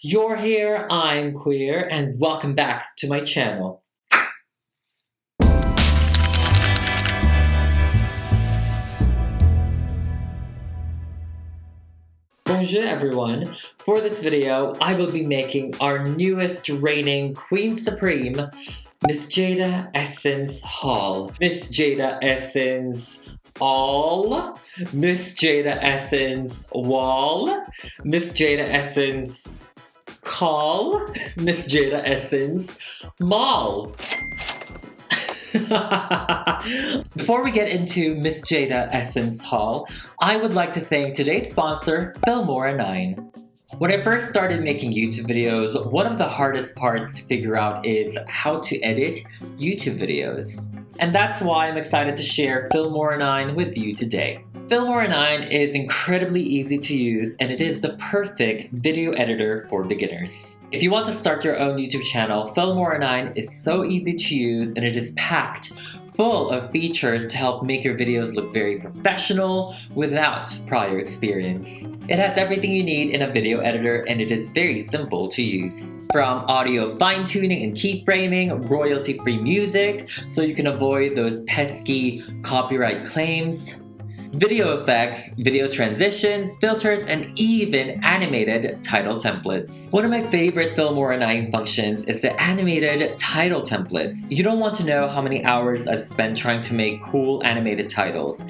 You're here, I'm queer, and welcome back to my channel. Bonjour everyone! For this video, I will be making our newest reigning Queen Supreme, Miss Jaida Essence Hall. Miss Jaida Essence All, Miss Jaida Essence Wall, Miss Jaida Essence Call, Miss Jaida Essence Mall. Before we get into Miss Jaida Essence Hall, I would like to thank today's sponsor, Filmora9. When I first started making YouTube videos, one of the hardest parts to figure out is how to edit YouTube videos. And that's why I'm excited to share Filmora9 with you today. Filmora9 is incredibly easy to use and it is the perfect video editor for beginners. If you want to start your own YouTube channel, Filmora9 is so easy to use and it is packed full of features to help make your videos look very professional without prior experience. It has everything you need in a video editor and it is very simple to use. From audio fine-tuning and keyframing, royalty-free music so you can avoid those pesky copyright claims, video effects, video transitions, filters, and even animated title templates. One of my favorite Filmora9 functions is the animated title templates. You don't want to know how many hours I've spent trying to make cool animated titles.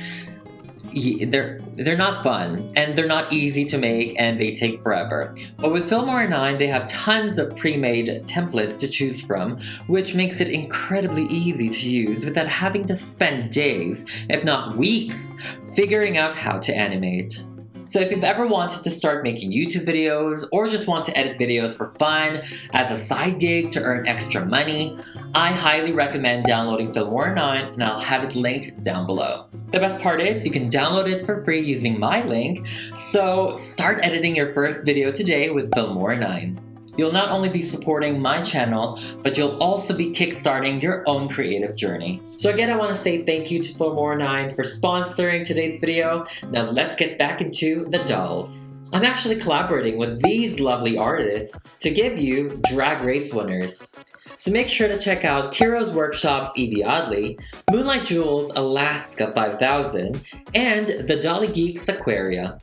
They're not fun, and they're not easy to make, and they take forever. But with Filmora9, they have tons of pre-made templates to choose from, which makes it incredibly easy to use without having to spend days, if not weeks, figuring out how to animate. So if you've ever wanted to start making YouTube videos or just want to edit videos for fun as a side gig to earn extra money, I highly recommend downloading Filmora9 and I'll have it linked down below. The best part is you can download it for free using my link, so start editing your first video today with Filmora9. You'll not only be supporting my channel, but you'll also be kickstarting your own creative journey. So again, I want to say thank you to Filmora9 for sponsoring today's video. Now let's get back into the dolls. I'm actually collaborating with these lovely artists to give you Drag Race winners. So make sure to check out Kiro's Workshop's Evie Oddly, Moonlight Jewel's Alaska 5000, and the Dolly Geeks Aquaria.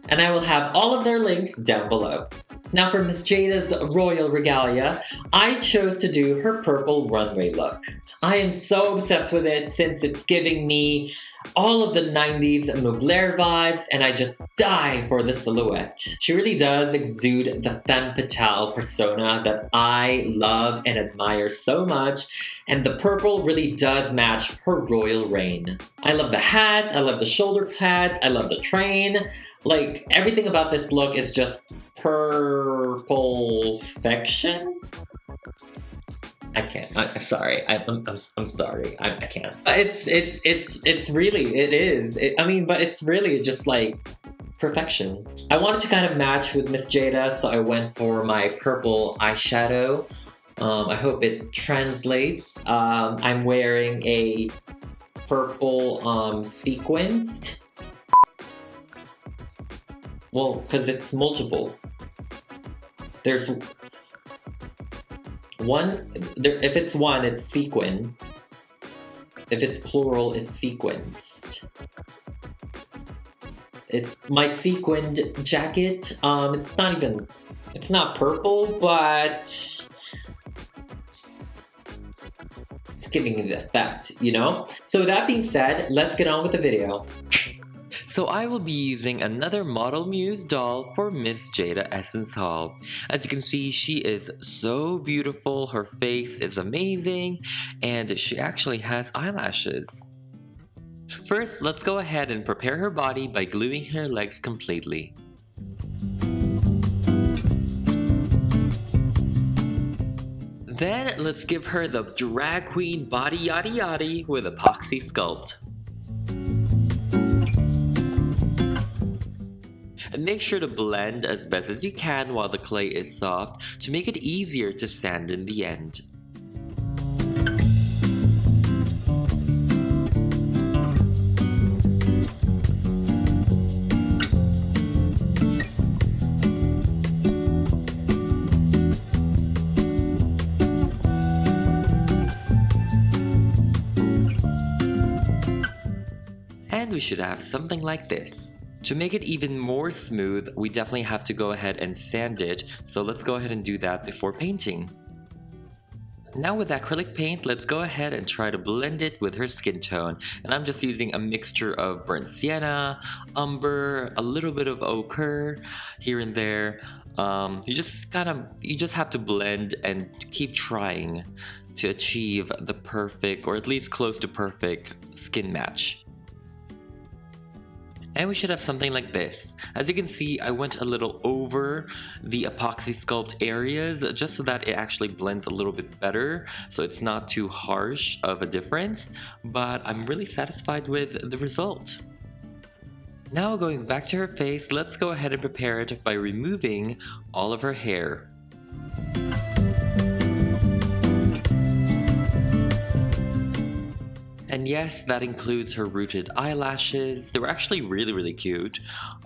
And I will have all of their links down below. Now for Miss Jaida's royal regalia, I chose to do her purple runway look. I am so obsessed with it since it's giving me all of the 90s Mugler vibes and I just die for the silhouette. She really does exude the femme fatale persona that I love and admire so much, and the purple really does match her royal reign. I love the hat, I love the shoulder pads, I love the train. Like, everything about this look is just perfection. I can't. I'm sorry. I'm sorry. I can't. It's really, it is. But it's really just like perfection. I wanted to kind of match with Miss Jaida, so I went for my purple eyeshadow. I hope it translates. I'm wearing a purple sequenced. Well, because it's multiple. There's one, if it's one, it's sequin. If it's plural, it's sequenced. It's my sequined jacket. It's not purple, but it's giving me the effect, you know? So that being said, let's get on with the video. So I will be using another Model Muse doll for Miss Jaida Essence Hall. As you can see, she is so beautiful, her face is amazing, and she actually has eyelashes. First, let's go ahead and prepare her body by gluing her legs completely. Then, let's give her the drag queen body yaddy yaddy with epoxy sculpt. And make sure to blend as best as you can while the clay is soft to make it easier to sand in the end. And we should have something like this. To make it even more smooth, we definitely have to go ahead and sand it, so let's go ahead and do that before painting. Now with acrylic paint, let's go ahead and try to blend it with her skin tone. And I'm just using a mixture of burnt sienna, umber, a little bit of ochre here and there. You just have to blend and keep trying to achieve the perfect, or at least close to perfect, skin match. And we should have something like this. As you can see, I went a little over the epoxy sculpt areas just so that it actually blends a little bit better, so it's not too harsh of a difference, but I'm really satisfied with the result. Now going back to her face, let's go ahead and prepare it by removing all of her hair. And yes, that includes her rooted eyelashes. They were actually really cute,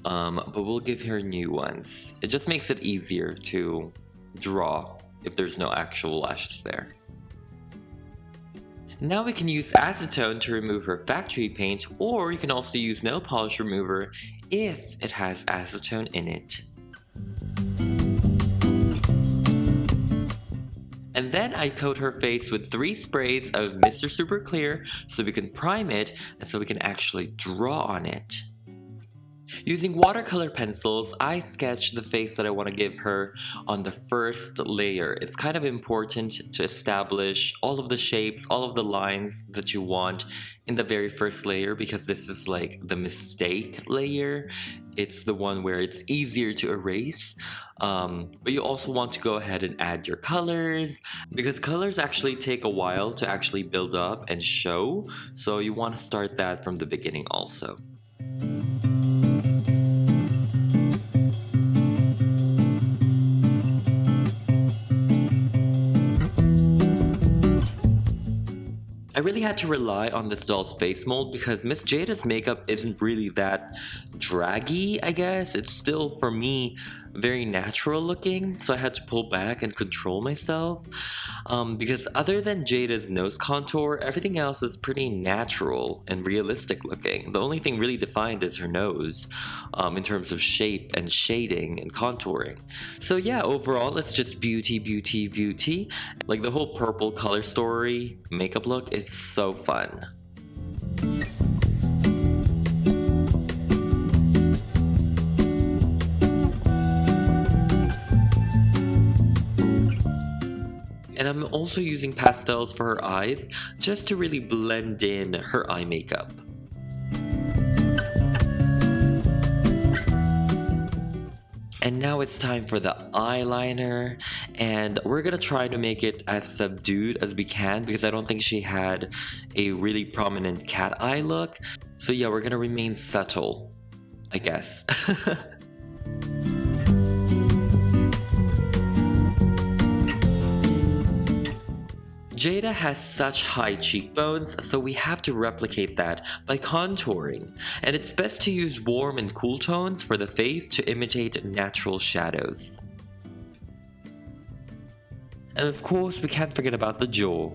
but we'll give her new ones. It just makes it easier to draw if there's no actual lashes there. Now we can use acetone to remove her factory paint, or you can also use nail polish remover if it has acetone in it. And then I coat her face with 3 sprays of Mr. Super Clear so we can prime it and so we can actually draw on it. Using watercolor pencils, I sketch the face that I want to give her on the first layer. It's kind of important to establish all of the shapes, all of the lines that you want in the very first layer, because this is like the mistake layer. It's the one where it's easier to erase. But you also want to go ahead and add your colors, because colors actually take a while to actually build up and show. So you want to start that from the beginning also. I really had to rely on this doll's face mold because Miss Jaida's makeup isn't really that draggy, I guess. It's still, for me, very natural looking, so I had to pull back and control myself. Because other than Jaida's nose contour, everything else is pretty natural and realistic looking. The only thing really defined is her nose, in terms of shape and shading and contouring. So yeah, overall it's just beauty, beauty, beauty. Like the whole purple color story makeup look, it's so fun. And I'm also using pastels for her eyes, just to really blend in her eye makeup. And now it's time for the eyeliner, and we're gonna try to make it as subdued as we can because I don't think she had a really prominent cat eye look. So yeah, we're gonna remain subtle, I guess. Jaida has such high cheekbones, so we have to replicate that by contouring, and it's best to use warm and cool tones for the face to imitate natural shadows. And of course, we can't forget about the jaw.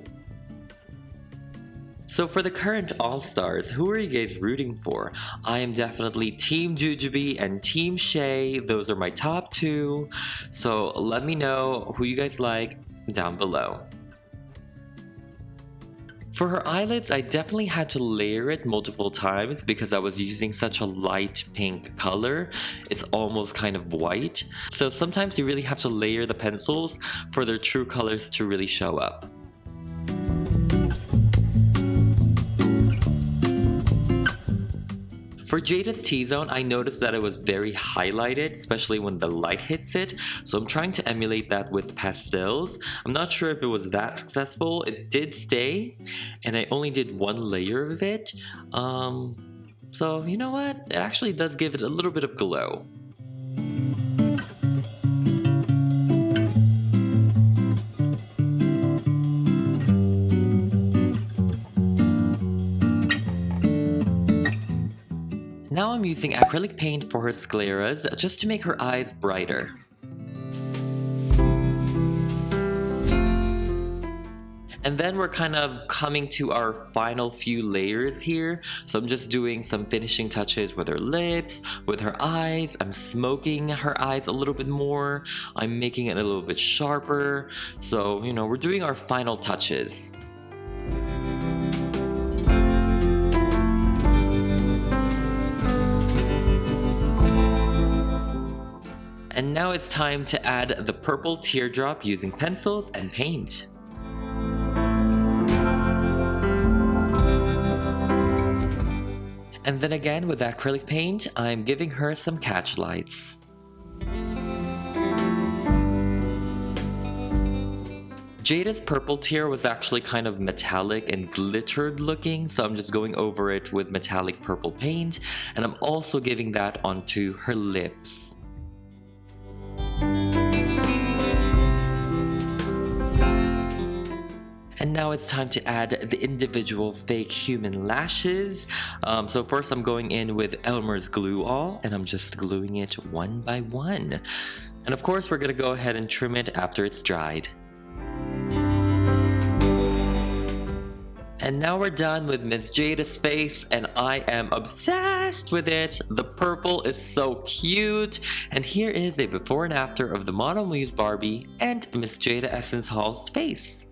So for the current All-Stars, who are you guys rooting for? I am definitely Team Jujubee and Team Shay. Those are my top 2. So let me know who you guys like down below. For her eyelids, I definitely had to layer it multiple times because I was using such a light pink color. It's almost kind of white. So sometimes you really have to layer the pencils for their true colors to really show up. For Jaida's T-zone, I noticed that it was very highlighted, especially when the light hits it, so I'm trying to emulate that with pastels. I'm not sure if it was that successful. It did stay, and I only did 1 layer of it. So you know what? It actually does give it a little bit of glow. Now I'm using acrylic paint for her scleras just to make her eyes brighter. And then we're kind of coming to our final few layers here. So I'm just doing some finishing touches with her lips, with her eyes. I'm smoking her eyes a little bit more. I'm making it a little bit sharper. So, you know, we're doing our final touches. And now it's time to add the purple teardrop using pencils and paint. And then again with acrylic paint, I'm giving her some catch lights. Jaida's purple tear was actually kind of metallic and glittered looking, so I'm just going over it with metallic purple paint, and I'm also giving that onto her lips. And now it's time to add the individual fake human lashes. So first I'm going in with Elmer's Glue All, and I'm just gluing it one by one. And of course we're gonna go ahead and trim it after it's dried. And now we're done with Miss Jaida's face, and I am obsessed with it. The purple is so cute. And here is a before and after of the Model Muse Barbie and Miss Jaida Essence Hall's face.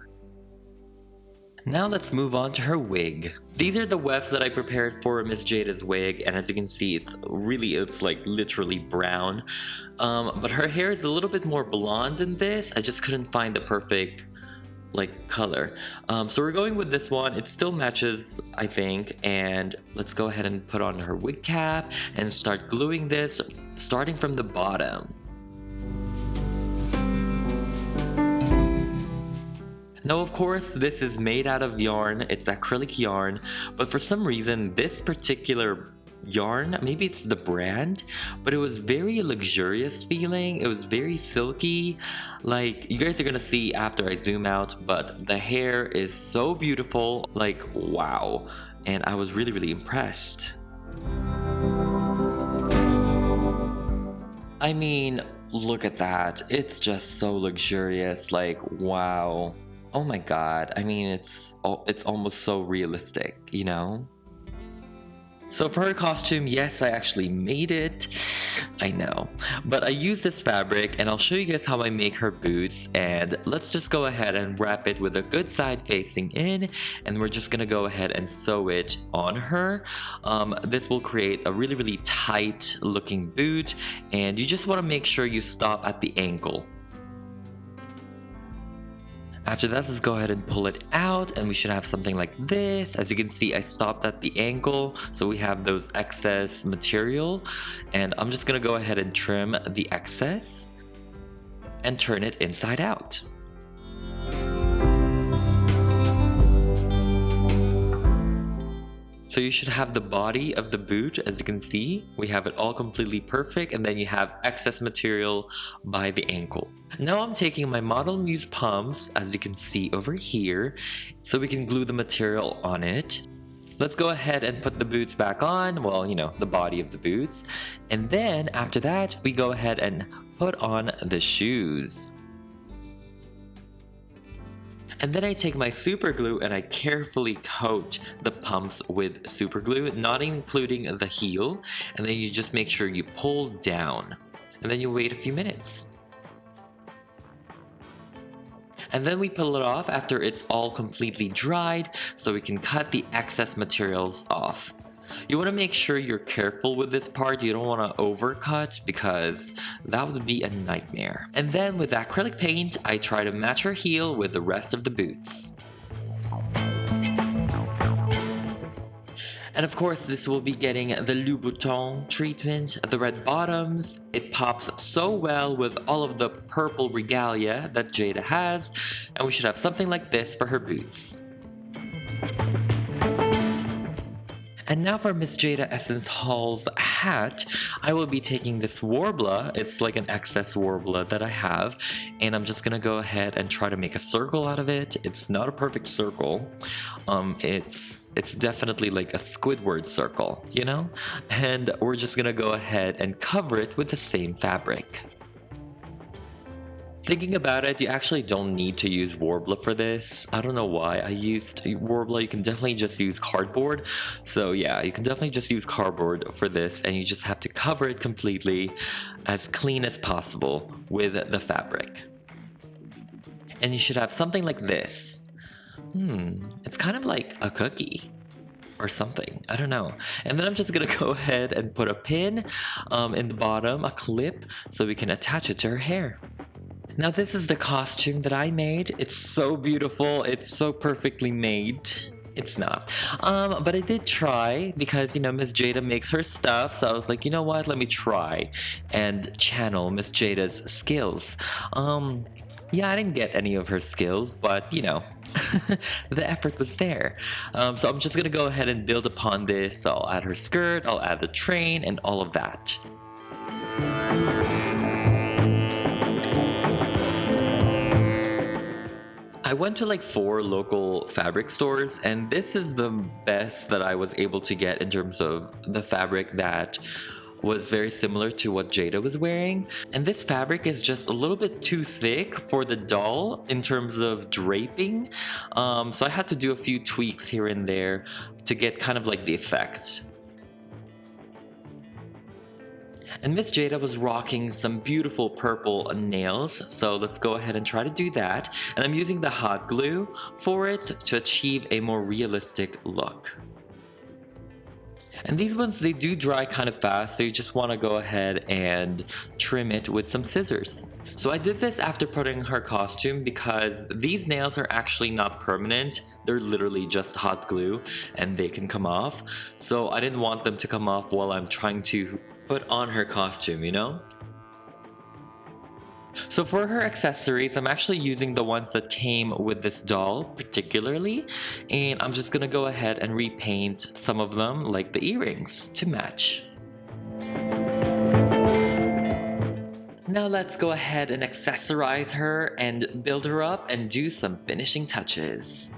Now let's move on to her wig. These are the wefts that I prepared for Miss Jaida's wig, and as you can see, it's like literally brown. But her hair is a little bit more blonde than this. I just couldn't find the perfect color. So we're going with this one. It still matches, I think, and let's go ahead and put on her wig cap and start gluing this, starting from the bottom. Now of course this is made out of yarn, it's acrylic yarn, but for some reason this particular yarn, maybe it's the brand, but it was very luxurious feeling. It was very silky, like you guys are gonna see after I zoom out, but the hair is so beautiful, like wow, and I was really impressed. I mean, look at that, it's just so luxurious, like wow. Oh my god, I mean, it's almost so realistic, you know? So for her costume, yes, I actually made it. I know. But I used this fabric, and I'll show you guys how I make her boots. And let's just go ahead and wrap it with a good side facing in. And we're just gonna go ahead and sew it on her. This will create a really tight looking boot. And you just wanna make sure you stop at the ankle. After that, let's go ahead and pull it out, and we should have something like this. As you can see, I stopped at the ankle, so we have those excess material, and I'm just gonna go ahead and trim the excess and turn it inside out. So you should have the body of the boot. As you can see, we have it all completely perfect, and then you have excess material by the ankle. Now I'm taking my Model Muse pumps, as you can see over here, so we can glue the material on it. Let's go ahead and put the boots back on, well, you know, the body of the boots. And then after that, we go ahead and put on the shoes. And then I take my super glue and I carefully coat the pumps with super glue, not including the heel. And then you just make sure you pull down. And then you wait a few minutes. And then we pull it off after it's all completely dried, so we can cut the excess materials off. You want to make sure you're careful with this part. You don't want to overcut because that would be a nightmare. And then with acrylic paint, I try to match her heel with the rest of the boots. And of course, this will be getting the Louboutin treatment, the red bottoms. It pops so well with all of the purple regalia that Jaida has, and we should have something like this for her boots. And now for Miss Jaida Essence Hall's hat, I will be taking this warbler. It's like an excess warbler that I have, and I'm just gonna go ahead and try to make a circle out of it. It's not a perfect circle. It's definitely like a Squidward circle, you know? And we're just gonna go ahead and cover it with the same fabric. Thinking about it, you actually don't need to use Warbler for this. I don't know why I used Warbler. You can definitely just use cardboard. So yeah, you can definitely just use cardboard for this, and you just have to cover it completely as clean as possible with the fabric. And you should have something like this. It's kind of like a cookie or something. I don't know. And then I'm just gonna go ahead and put a pin in the bottom, a clip, so we can attach it to her hair. Now this is the costume that I made. It's so beautiful. It's so perfectly made. It's not. But I did try because, you know, Miss Jaida makes her stuff. So I was like, you know what? Let me try and channel Miss Jaida's skills. Yeah, I didn't get any of her skills, but, you know, the effort was there. So I'm just gonna go ahead and build upon this. So I'll add her skirt, I'll add the train, and all of that. I went to like 4 local fabric stores, and this is the best that I was able to get in terms of the fabric that was very similar to what Jaida was wearing. And this fabric is just a little bit too thick for the doll in terms of draping. So I had to do a few tweaks here and there to get kind of like the effect. And Miss Jaida was rocking some beautiful purple nails, so let's go ahead and try to do that. And I'm using the hot glue for it to achieve a more realistic look. And these ones, they do dry kind of fast, so you just want to go ahead and trim it with some scissors. So I did this after putting her costume because these nails are actually not permanent. They're literally just hot glue and they can come off. So I didn't want them to come off while I'm trying to put on her costume, you know? So for her accessories, I'm actually using the ones that came with this doll particularly, and I'm just gonna go ahead and repaint some of them, like the earrings, to match. Now let's go ahead and accessorize her and build her up and do some finishing touches.